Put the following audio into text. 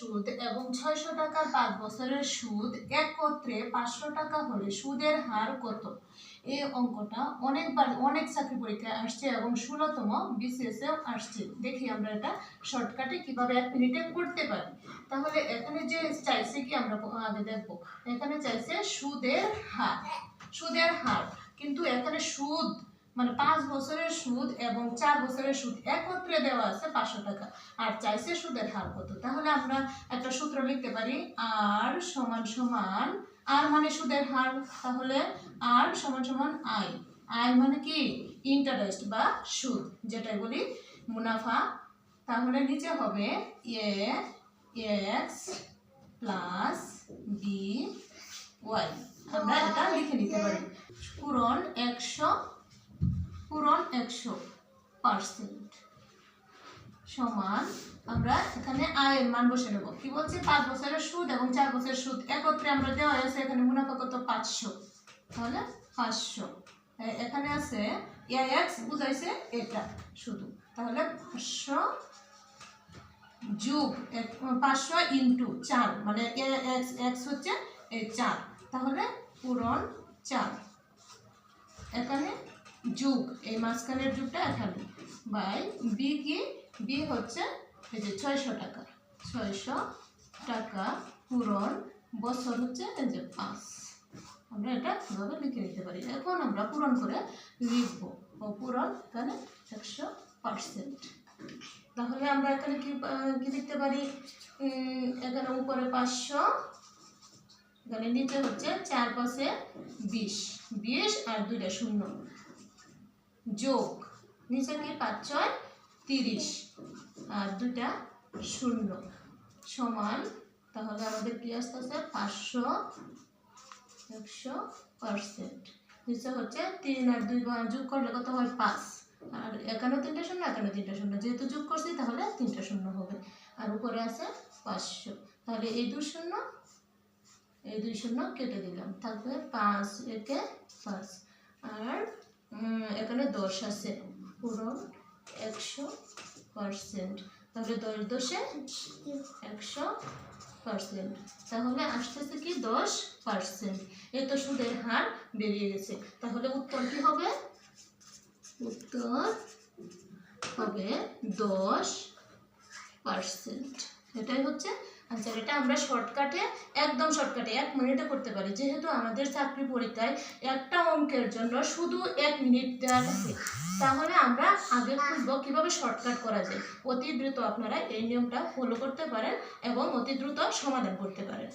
সুদ এবং 600 টাকার 5 বছরের সুদ একত্রে 500 টাকা হলে সুদের হার কত? এই অঙ্কটা অনেক চাকরি পরীক্ষায় আসছে এবং 16তম বিসিএসেও আসছে। দেখি আমরা এটা শর্টকাটে কিভাবে 1 মিনিটে করতে পারি। তাহলে এখানে যে চাইছে কি আমরা আগে দেখব, এখানে চাইছে সুদের হার, কিন্তু এখানে সুদ মানে 5 বছরের সুদ এবং 4 বছরের সুদ একত্রে দেওয়া আছে 500 টাকা, আর চাইছে সুদের হার কত। তাহলে আমরা একটা সূত্র লিখতে পারি, আর সমান সমান, আর মানে সুদের হার, তাহলে আর সমান সমান আই মানে কি ইন্টারেস্ট বা সুদ, যেটাই বলি মুনাফা। তাহলে নিচে হবে এ এক্স প্লাস বি ওয়াই, আমরা এটা লিখে নিতে পারি। পূরণ 100% সমান, আমরা এখানে আয়ের মান বসে নেব। কি বলছে? 5 বছরের সুদ এবং 4 বছরের সুদ একত্রে আমরা দেওয়া আছে, এখানে মুনাফা কত? 500, তাহলে 500। এখানে আছে এক্স বুঝাইছে এটা শুধু, তাহলে 500 যোগ 500 ইন্টু 4, মানে এক্স হচ্ছে 4, তাহলে পূরণ 4, এখানে যোগ এই মাঝখানের যোগটা এখানে, বাই বি কি? বি হচ্ছে এই যে 600 টাকা পূরণ বছর হচ্ছে এই যে 5। আমরা এটা এভাবে লিখে নিতে পারি। এখন আমরা পূরণ করে লিখবো, পূরণ এখানে 100%। তাহলে আমরা এখানে কি লিখতে পারি? এখানে উপরে 500, এখানে নিচে হচ্ছে 4 পাশে 20 আর 2টা শূন্য, যোগ নিচে কি 5 6 30 আর 2টা শূন্য, সমান। তাহলে আমাদের কি আসতেছে? 500 100%। নিচে হচ্ছে 3 আর 2 যোগ করলে কত হয়? 5, আর এখানে 3টা শূন্য, এখানে 3টা শূন্য, যেহেতু যোগ করছি তাহলে 3টা শূন্য হবে, আর উপরে আছে 500। তাহলে এই 2 শূন্য এই 2 শূন্য কেটে দিলাম, থাকবে 5 একে 5, আর এখানে 10 আছে, পূরণ 100%। তাহলে 10 10 100%, তাহলে আসতেছে কি 10%। এই তো সুদের হার বেরিয়ে গেছে। তাহলে উত্তর কি হবে? উত্তর হবে 10%। এটাই হচ্ছে আনসার। এটা আমরা একদম শর্টকাটে 1 মিনিটে করতে পারি, যেহেতু আমাদের চাকরি পরীক্ষায় একটা অঙ্কের জন্য শুধু 1 মিনিট দেওয়া থাকে। তাহলে আমরা আগে খুঁজবো কিভাবে শর্টকাট করা যায়। অতি দ্রুত আপনারা এই নিয়মটা ফলো করতে পারেন এবং অতি দ্রুত সমাধান করতে পারেন।